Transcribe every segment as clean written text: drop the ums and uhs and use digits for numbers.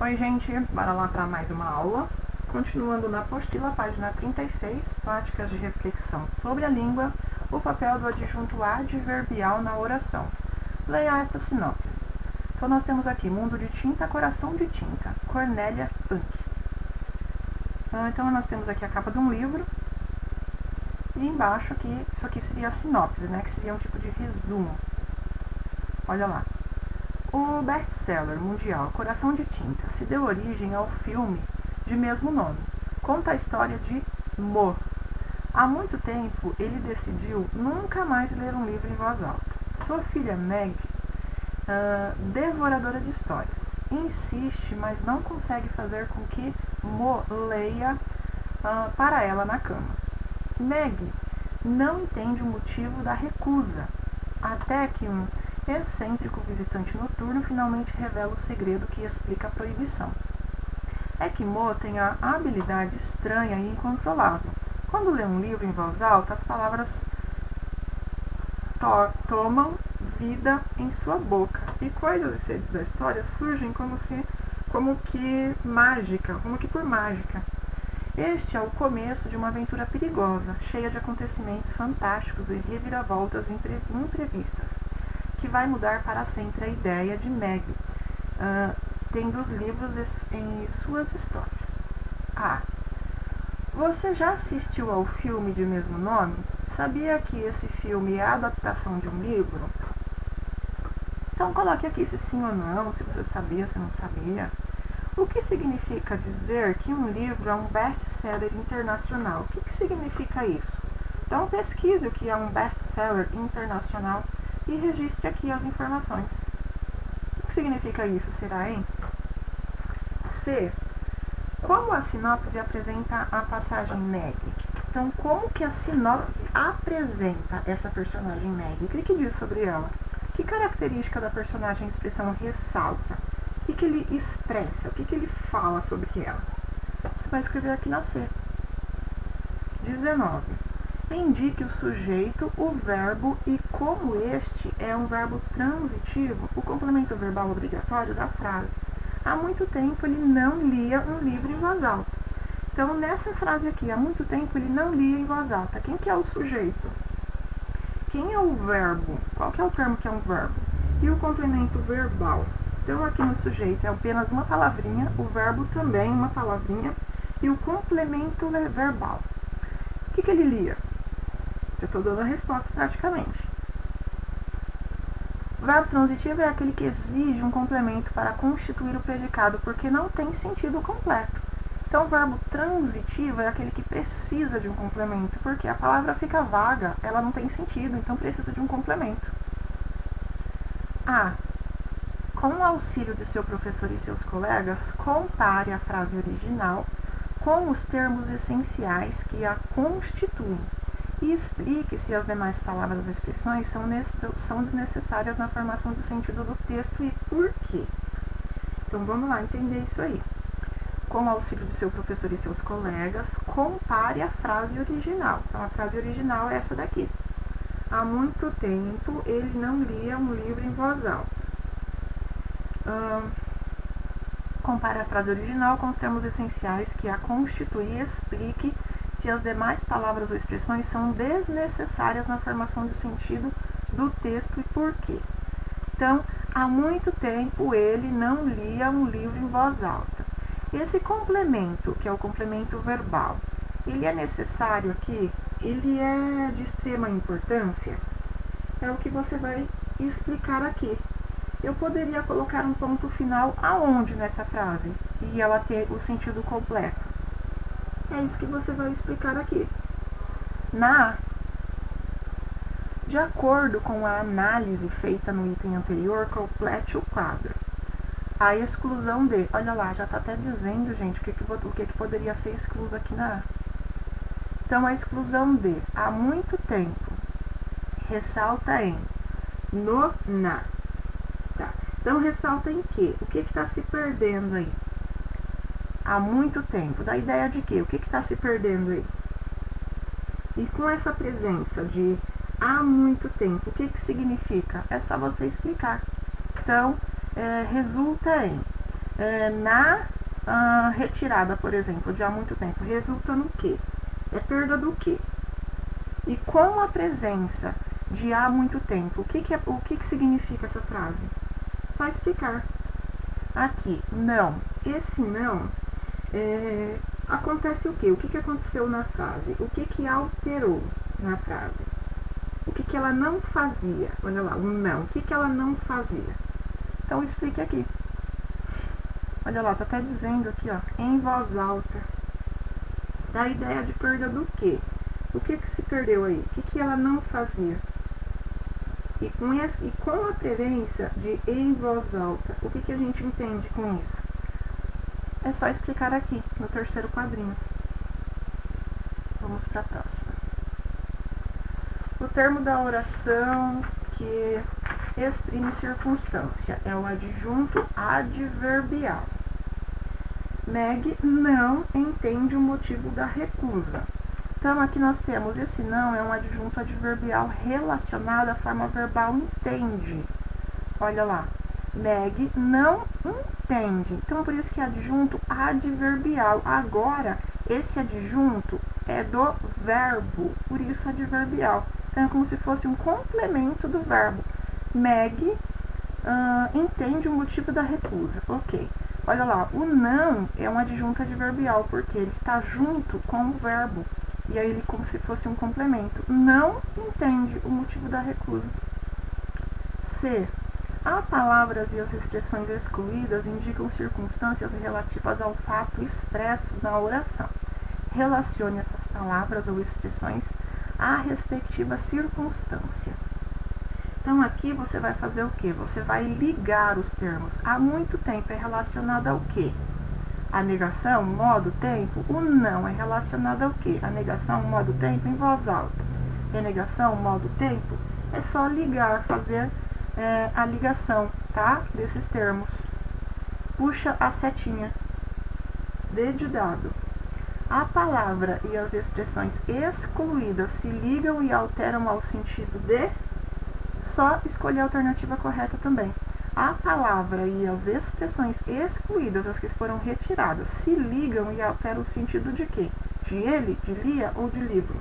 Oi, gente, bora lá para mais uma aula. Continuando na apostila, página 36, práticas de reflexão sobre a língua, o papel do adjunto adverbial na oração. Leia esta sinopse. Então, nós temos aqui Mundo de Tinta, Coração de Tinta, Cornélia Funke. Então, nós temos aqui a capa de um livro. E embaixo aqui, isso aqui seria a sinopse, né? Que seria um tipo de resumo. Olha lá. O best-seller mundial Coração de Tinta se deu origem ao filme de mesmo nome. Conta a história de Mo. Há muito tempo, ele decidiu nunca mais ler um livro em voz alta. Sua filha Meg, devoradora de histórias, insiste, mas não consegue fazer com que Mo leia para ela na cama. Meg não entende o motivo da recusa, até que um excêntrico visitante noturno finalmente revela o segredo que explica a proibição. É que Mo tem a habilidade estranha e incontrolável. Quando lê um livro em voz alta, as palavras tomam vida em sua boca e coisas e seres da história surgem como que por mágica. Este é o começo de uma aventura perigosa, cheia de acontecimentos fantásticos e reviravoltas imprevistas, que vai mudar para sempre a ideia de Meg, tendo os livros em suas histórias. Você já assistiu ao filme de mesmo nome? Sabia que esse filme é a adaptação de um livro? Então coloque aqui se sim ou não, se você sabia, se não sabia. O que significa dizer que um livro é um best-seller internacional? O que significa isso? Então pesquise o que é um best-seller internacional e registre aqui as informações. O que significa isso, será, hein? C. Como a sinopse apresenta a passagem Meg? Então, como que a sinopse apresenta essa personagem Meg? O que diz sobre ela? Que característica da personagem a expressão ressalta? O que ele expressa? O que ele fala sobre ela? Você vai escrever aqui na C. 19. Indique o sujeito, o verbo e, como este é um verbo transitivo, o complemento verbal obrigatório da frase. Há muito tempo ele não lia um livro em voz alta. Então, nessa frase aqui, há muito tempo ele não lia em voz alta. Quem que é o sujeito? Quem é o verbo? Qual que é o termo que é um verbo? E o complemento verbal? Então, aqui no sujeito é apenas uma palavrinha, o verbo também uma palavrinha, e o complemento verbal. O que ele lia? Já estou dando a resposta praticamente. O verbo transitivo é aquele que exige um complemento para constituir o predicado, porque não tem sentido completo. Então, o verbo transitivo é aquele que precisa de um complemento, porque a palavra fica vaga, ela não tem sentido, então precisa de um complemento. Com o auxílio de seu professor e seus colegas, compare a frase original com os termos essenciais que a constituem e explique se as demais palavras ou expressões são desnecessárias na formação de sentido do texto e por quê. Então, vamos lá entender isso aí. Com o auxílio de seu professor e seus colegas, compare a frase original. Então, a frase original é essa daqui. Há muito tempo, ele não lia um livro em voz alta. Compare a frase original com os termos essenciais que a constituem e explique se as demais palavras ou expressões são desnecessárias na formação de sentido do texto e por quê. Então, há muito tempo ele não lia um livro em voz alta. Esse complemento, que é o complemento verbal, ele é necessário aqui? Ele é de extrema importância? É o que você vai explicar aqui. Eu poderia colocar um ponto final aonde nessa frase e ela ter o sentido completo? É isso que você vai explicar aqui. De acordo com a análise feita no item anterior, complete o quadro. A exclusão de... Olha lá, já está até dizendo, gente, o que poderia ser excluso aqui na A. Então, a exclusão de há muito tempo ressalta em na. Tá. Então, ressalta em quê? O que está se perdendo aí? Há muito tempo. Dá ideia de quê? O que está se perdendo aí? E com essa presença de há muito tempo, o que significa? É só você explicar. Então, resulta em na retirada, por exemplo, de há muito tempo, resulta no quê? É perda do quê? E com a presença de há muito tempo, o que significa essa frase? Só explicar. Aqui, não. Esse não, acontece o quê? O que aconteceu na frase? O que alterou na frase? O que ela não fazia? Olha lá, o não. O que ela não fazia? Então, explique aqui. Olha lá, tá até dizendo aqui, ó, em voz alta. Dá a ideia de perda do quê? O que se perdeu aí? O que ela não fazia? E com a presença de em voz alta, o que a gente entende com isso? É só explicar aqui, no terceiro quadrinho. Vamos para a próxima. O termo da oração que exprime circunstância é o adjunto adverbial. Meg não entende o motivo da recusa. Então, aqui nós temos esse não, é um adjunto adverbial relacionado à forma verbal entende. Olha lá, Meg não entende. Então, por isso que é adjunto adverbial. Agora, esse adjunto é do verbo, por isso adverbial. Então, é como se fosse um complemento do verbo. Meg entende o motivo da recusa. Ok. Olha lá, o não é um adjunto adverbial, porque ele está junto com o verbo. E aí ele como se fosse um complemento. Não entende o motivo da recusa. C. Há palavras e as expressões excluídas indicam circunstâncias relativas ao fato expresso na oração. Relacione essas palavras ou expressões à respectiva circunstância. Então, aqui você vai fazer o quê? Você vai ligar os termos. Há muito tempo é relacionado ao quê? A negação, modo, tempo. O não é relacionado ao quê? A negação, modo, tempo em voz alta. E a negação, modo, tempo é só ligar, fazer a ligação, tá? Desses termos. Puxa a setinha. D de dado. A palavra e as expressões excluídas se ligam e alteram ao sentido de... Só escolher a alternativa correta também. A palavra e as expressões excluídas, as que foram retiradas, se ligam e alteram o sentido de quê? De ele, de lia ou de livro?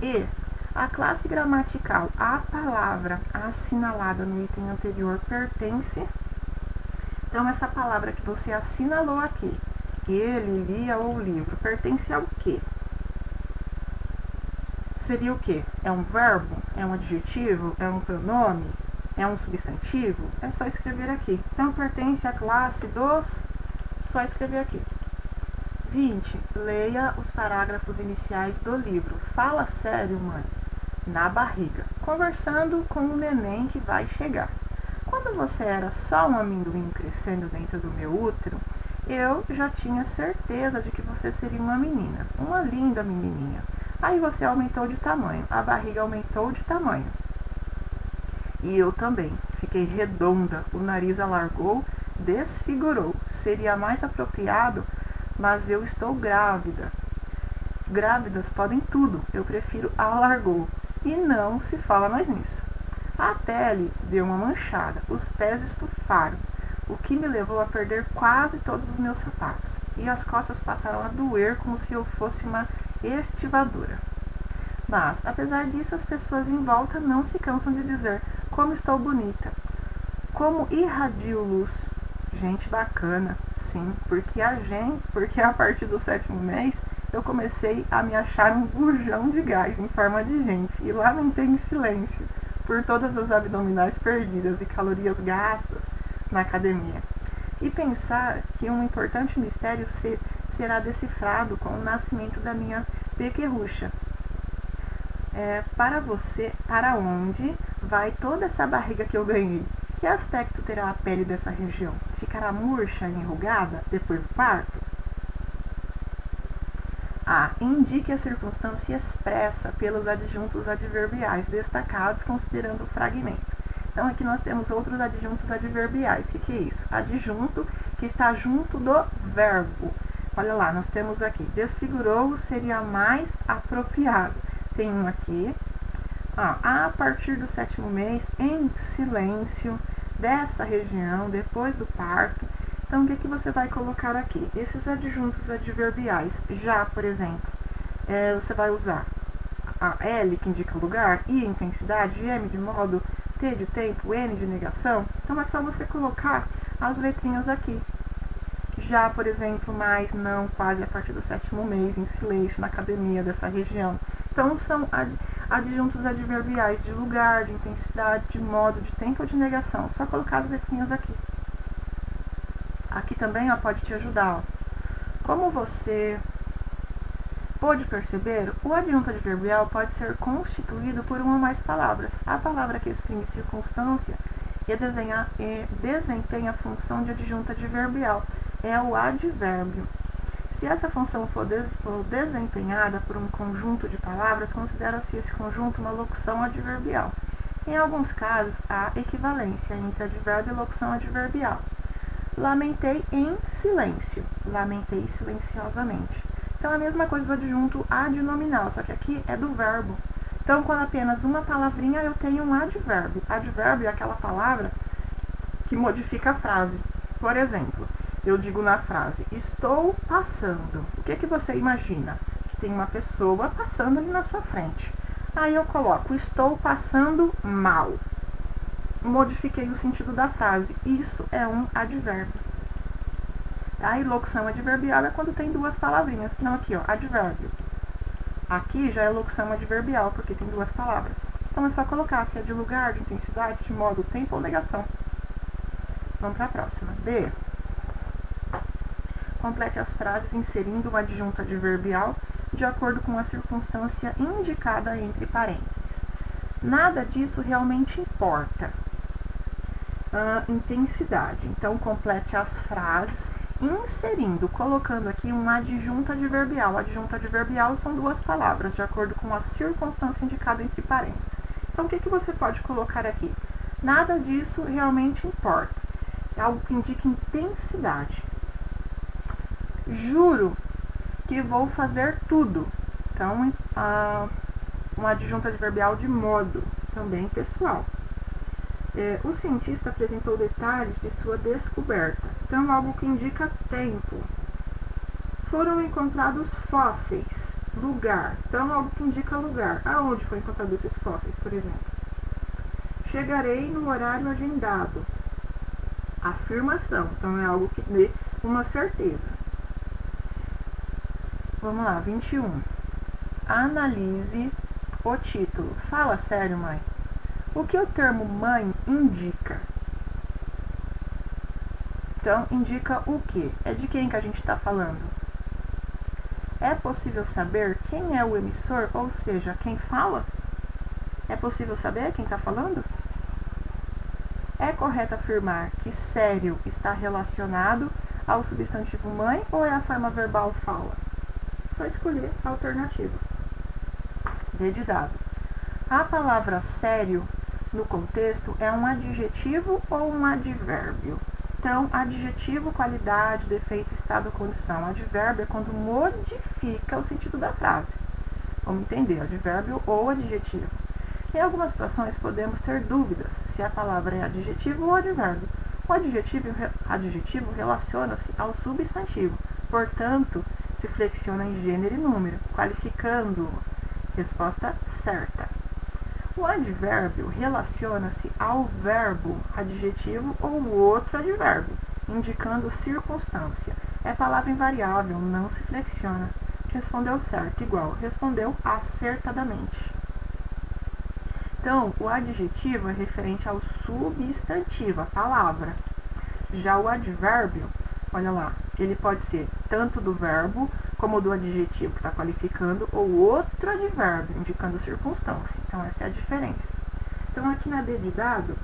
E a classe gramatical, a palavra assinalada no item anterior pertence. Então, essa palavra que você assinalou aqui, ele, lia ou livro, pertence ao quê? Seria o quê? É um verbo? É um adjetivo? É um pronome? É um substantivo? É só escrever aqui. Então, pertence à classe dos... Só escrever aqui. 20. Leia os parágrafos iniciais do livro. Fala sério, mãe. Na barriga. Conversando com o neném que vai chegar. Quando você era só um amendoim crescendo dentro do meu útero, eu já tinha certeza de que você seria uma menina. Uma linda menininha. Aí você aumentou de tamanho. A barriga aumentou de tamanho. E eu também. Fiquei redonda. O nariz alargou, desfigurou. Seria mais apropriado, mas eu estou grávida. Grávidas podem tudo. Eu prefiro alargou. E não se fala mais nisso. A pele deu uma manchada. Os pés estufaram. O que me levou a perder quase todos os meus sapatos. E as costas passaram a doer como se eu fosse uma estivadora. Mas, apesar disso, as pessoas em volta não se cansam de dizer como estou bonita, como irradio luz. Gente bacana, sim, porque a partir do 7º mês eu comecei a me achar um bujão de gás em forma de gente e lamentei em silêncio por todas as abdominais perdidas e calorias gastas na academia. E pensar que um importante mistério será decifrado com o nascimento da minha pequerrucha. Para você, para onde vai toda essa barriga que eu ganhei? Que aspecto terá a pele dessa região? Ficará murcha e enrugada depois do parto? Indique a circunstância expressa pelos adjuntos adverbiais destacados considerando o fragmento. Então, aqui nós temos outros adjuntos adverbiais. O que é isso? Adjunto que está junto do verbo. Olha lá, nós temos aqui, desfigurou seria mais apropriado. Tem um aqui, a partir do 7º mês, em silêncio, dessa região, depois do parto, Então, o que você vai colocar aqui? Esses adjuntos adverbiais. Já, por exemplo, você vai usar a L, que indica lugar, I, intensidade, M de modo, T de tempo, N de negação. Então, é só você colocar as letrinhas aqui. Já, por exemplo, mais, não, quase, a partir do 7º mês, em silêncio, na academia dessa região. Então, são adjuntos adverbiais de lugar, de intensidade, de modo, de tempo ou de negação. Só colocar as letrinhas aqui. Aqui também, ó, pode te ajudar, ó. Como você pode perceber, o adjunto adverbial pode ser constituído por uma ou mais palavras. A palavra que exprime circunstância e desempenha a função de adjunto adverbial é o advérbio. Se essa função for desempenhada por um conjunto de palavras, considera-se esse conjunto uma locução adverbial. Em alguns casos, há equivalência entre advérbio e locução adverbial. Lamentei em silêncio. Lamentei silenciosamente. Então, a mesma coisa do adjunto adnominal, só que aqui é do verbo. Então, quando apenas uma palavrinha, eu tenho um advérbio. Advérbio é aquela palavra que modifica a frase. Por exemplo, eu digo na frase, estou passando. O que você imagina? Que tem uma pessoa passando ali na sua frente. Aí eu coloco, estou passando mal. Modifiquei o sentido da frase. Isso é um advérbio. A locução adverbial é quando tem duas palavrinhas. Não, aqui, ó, advérbio. Aqui já é locução adverbial, porque tem duas palavras. Então, é só colocar se é de lugar, de intensidade, de modo, tempo ou negação. Vamos para a próxima. B. Complete as frases inserindo um adjunto adverbial de acordo com a circunstância indicada entre parênteses. Nada disso realmente importa. Intensidade. Então, complete as frases inserindo, colocando aqui um adjunto adverbial. Adjunto adverbial são duas palavras, de acordo com a circunstância indicada entre parênteses. Então, o que você pode colocar aqui? Nada disso realmente importa. É algo que indica intensidade. Juro que vou fazer tudo. Então, um adjunto adverbial de modo, também pessoal. O cientista apresentou detalhes de sua descoberta. Então, algo que indica tempo. Foram encontrados fósseis. Lugar. Então, algo que indica lugar. Aonde foi encontrado esses fósseis, por exemplo? Chegarei no horário agendado. Afirmação. Então, é algo que dê uma certeza. Vamos lá, 21. Analise o título. Fala sério, mãe. O que o termo mãe indica? Então, indica o quê? É de quem que a gente está falando? É possível saber quem é o emissor, ou seja, quem fala? É possível saber quem está falando? É correto afirmar que sério está relacionado ao substantivo mãe ou é a forma verbal fala? Só escolher a alternativa. D de dado. A palavra sério, no contexto, é um adjetivo ou um advérbio? Então, adjetivo, qualidade, defeito, estado, condição. Advérbio é quando modifica o sentido da frase. Vamos entender, advérbio ou adjetivo. Em algumas situações, podemos ter dúvidas se a palavra é adjetivo ou advérbio. O adjetivo relaciona-se ao substantivo, portanto, se flexiona em gênero e número, qualificando-o. Resposta certa. O advérbio relaciona-se ao verbo adjetivo ou outro advérbio, indicando circunstância. É palavra invariável, não se flexiona. Respondeu certo, igual. Respondeu acertadamente. Então, o adjetivo é referente ao substantivo, a palavra. Já o advérbio, olha lá, ele pode ser tanto do verbo como do adjetivo que está qualificando, ou outro advérbio, indicando circunstância. Então, essa é a diferença. Então, aqui na D de dado,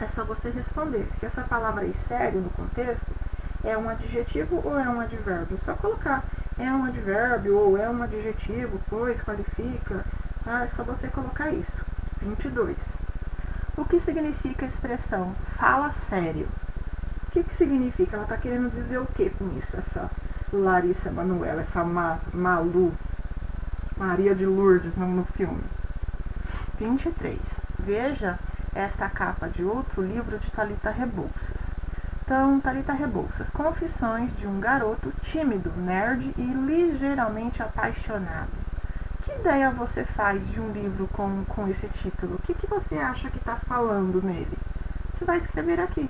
é só você responder se essa palavra aí, sério, no contexto, é um adjetivo ou é um advérbio. É só colocar, é um advérbio ou é um adjetivo, pois, qualifica, tá? É só você colocar isso. 22. O que significa a expressão fala sério? O que significa? Ela está querendo dizer o que com isso, essa Larissa Manoela, essa Malu, Maria de Lourdes no filme. 23. Veja esta capa de outro livro de Thalita Rebouças. Então, Thalita Rebouças, confissões de um garoto tímido, nerd e ligeiramente apaixonado. Que ideia você faz de um livro com esse título? O que você acha que está falando nele? Você vai escrever aqui.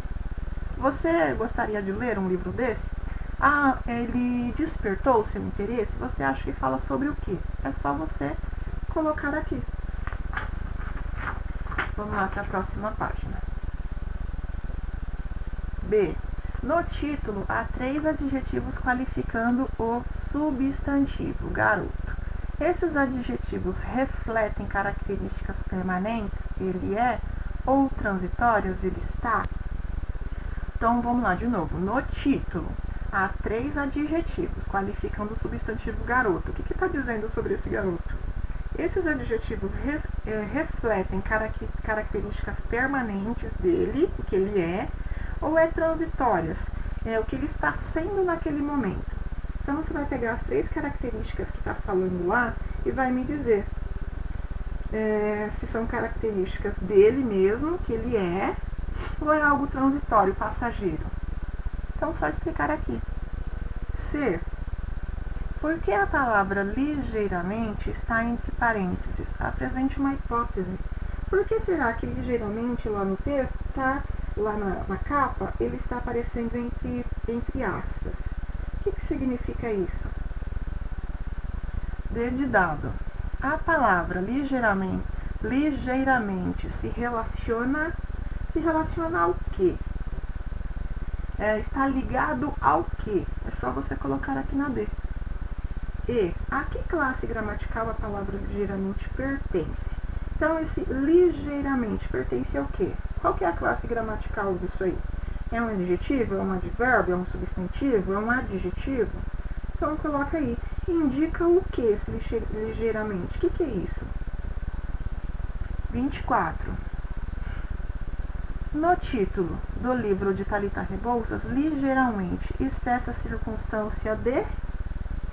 Você gostaria de ler um livro desse? Ah, ele despertou o seu interesse? Você acha que fala sobre o quê? É só você colocar aqui. Vamos lá para a próxima página. B. No título, há 3 adjetivos qualificando o substantivo, garoto. Esses adjetivos refletem características permanentes, ele é, ou transitórias, ele está? Então, vamos lá de novo. No título, há 3 adjetivos qualificando o substantivo garoto. O que está dizendo sobre esse garoto? Esses adjetivos refletem características permanentes dele, o que ele é, ou é transitórias, é o que ele está sendo naquele momento. Então, você vai pegar as 3 características que está falando lá e vai me dizer se são características dele mesmo, que ele é, ou é algo transitório, passageiro. Então, só explicar aqui. C. Por que a palavra ligeiramente está entre parênteses? Apresente uma hipótese. Por que será que ligeiramente lá no texto está, lá na capa, ele está aparecendo entre aspas? O que significa isso? D de dado. A palavra ligeiramente se relaciona ao quê? Está ligado ao quê? É só você colocar aqui na D. E. A que classe gramatical a palavra ligeiramente pertence? Então, esse ligeiramente pertence ao quê? Qual que é a classe gramatical disso aí? É um adjetivo? É um advérbio? É um substantivo? É um adjetivo? Então, coloca aí. Indica o que esse ligeiramente? O que é isso? 24. No título do livro de Thalita Rebouças, ligeiramente expressa a circunstância de...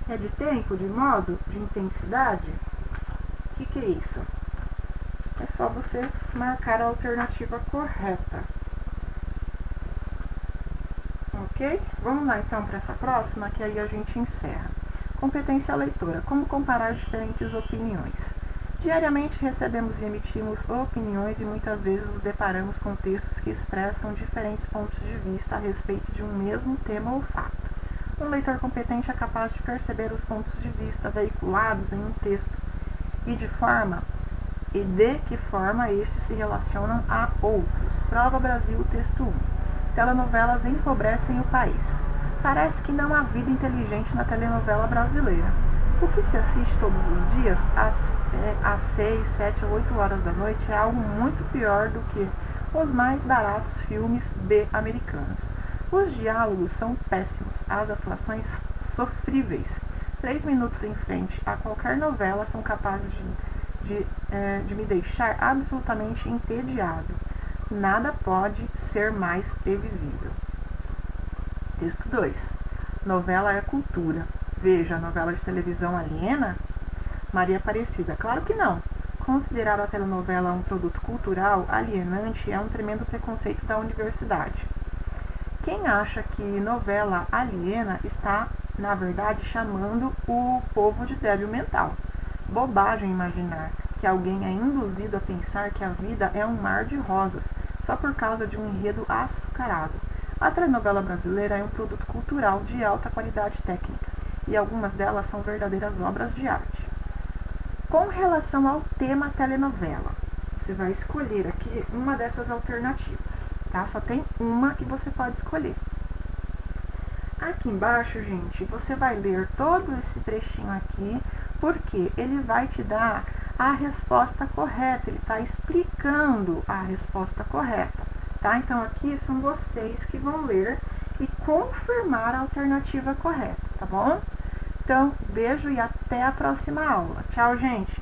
É de tempo, de modo, de intensidade? O que é isso? É só você marcar a alternativa correta. Ok? Vamos lá então para essa próxima, que aí a gente encerra. Competência leitora. Como comparar diferentes opiniões? Diariamente recebemos e emitimos opiniões e muitas vezes nos deparamos com textos que expressam diferentes pontos de vista a respeito de um mesmo tema ou fato. Um leitor competente é capaz de perceber os pontos de vista veiculados em um texto e de que forma estes se relacionam a outros. Prova Brasil, texto 1. Telenovelas empobrecem o país. Parece que não há vida inteligente na telenovela brasileira. O que se assiste todos os dias, às 6, 7 ou 8 horas da noite, é algo muito pior do que os mais baratos filmes B americanos. Os diálogos são péssimos, as atuações sofríveis. 3 minutos em frente a qualquer novela são capazes de me deixar absolutamente entediado. Nada pode ser mais previsível. Texto 2. Novela é cultura. Veja a novela de televisão aliena? Maria Aparecida. Claro que não. Considerar a telenovela um produto cultural alienante é um tremendo preconceito da universidade. Quem acha que novela aliena está, na verdade, chamando o povo de débil mental. Bobagem imaginar que alguém é induzido a pensar que a vida é um mar de rosas só por causa de um enredo açucarado. A telenovela brasileira é um produto cultural de alta qualidade técnica e algumas delas são verdadeiras obras de arte. Com relação ao tema telenovela, você vai escolher aqui uma dessas alternativas. Tá? Só tem uma que você pode escolher. Aqui embaixo, gente, você vai ler todo esse trechinho aqui, porque ele vai te dar a resposta correta, ele está explicando a resposta correta. Tá? Então, aqui são vocês que vão ler e confirmar a alternativa correta, tá bom? Então, beijo e até a próxima aula. Tchau, gente!